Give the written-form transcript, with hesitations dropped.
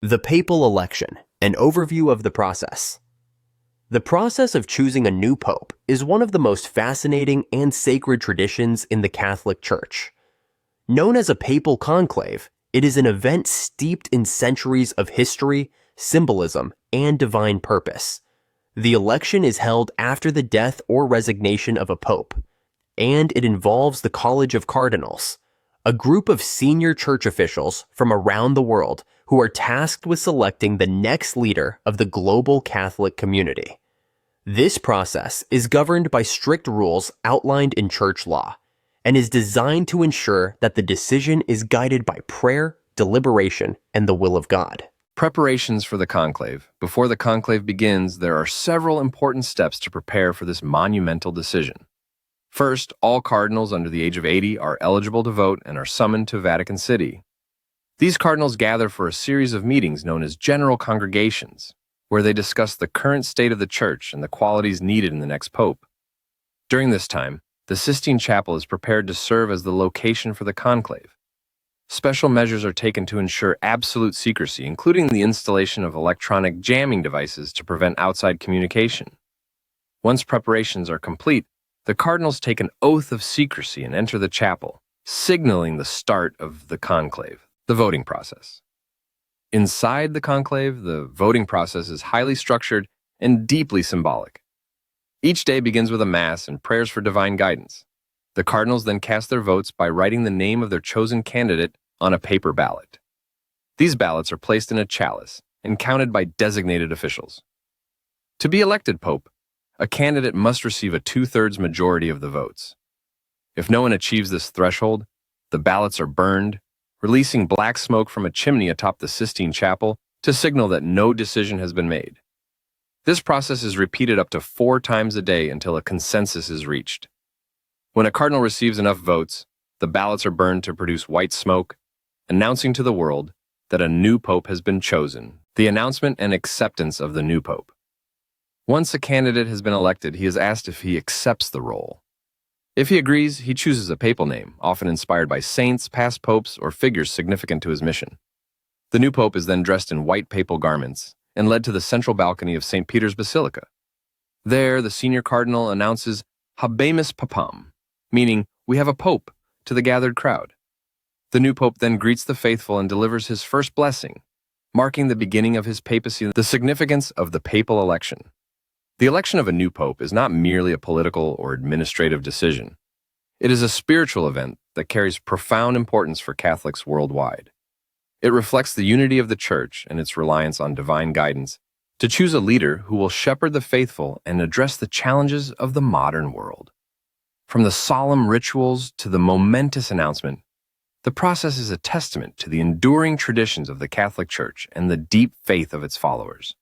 The papal election, an overview of the process. The process of choosing a new pope is one of the most fascinating and sacred traditions in the Catholic Church. Known as a papal conclave, it is an event steeped in centuries of history, symbolism, and divine purpose. The election is held after the death or resignation of a pope, and it involves the College of Cardinals, a group of senior church officials from around the world who are tasked with selecting the next leader of the global Catholic community. This process is governed by strict rules outlined in church law and is designed to ensure that the decision is guided by prayer, deliberation, and the will of God. Preparations for the conclave. Before the conclave begins, there are several important steps to prepare for this monumental decision. First, all cardinals under the age of 80 are eligible to vote and are summoned to Vatican City. These cardinals gather for a series of meetings known as general congregations, where they discuss the current state of the Church and the qualities needed in the next pope. During this time, the Sistine Chapel is prepared to serve as the location for the conclave. Special measures are taken to ensure absolute secrecy, including the installation of electronic jamming devices to prevent outside communication. Once preparations are complete, the cardinals take an oath of secrecy and enter the chapel, signaling the start of the conclave, the voting process. Inside the conclave, the voting process is highly structured and deeply symbolic. Each day begins with a mass and prayers for divine guidance. The cardinals then cast their votes by writing the name of their chosen candidate on a paper ballot. These ballots are placed in a chalice and counted by designated officials. To be elected pope, a candidate must receive a 2/3 majority of the votes. If no one achieves this threshold, the ballots are burned, releasing black smoke from a chimney atop the Sistine Chapel to signal that no decision has been made. This process is repeated up to 4 times a day until a consensus is reached. When a cardinal receives enough votes, the ballots are burned to produce white smoke, announcing to the world that a new pope has been chosen, the announcement and acceptance of the new pope. Once a candidate has been elected, he is asked if he accepts the role. If he agrees, he chooses a papal name, often inspired by saints, past popes, or figures significant to his mission. The new pope is then dressed in white papal garments and led to the central balcony of St. Peter's Basilica. There, the senior cardinal announces Habemus Papam, meaning, "We have a pope," to the gathered crowd. The new pope then greets the faithful and delivers his first blessing, marking the beginning of his papacy. The significance of the papal election. The election of a new pope is not merely a political or administrative decision. It is a spiritual event that carries profound importance for Catholics worldwide. It reflects the unity of the Church and its reliance on divine guidance to choose a leader who will shepherd the faithful and address the challenges of the modern world. From the solemn rituals to the momentous announcement, the process is a testament to the enduring traditions of the Catholic Church and the deep faith of its followers.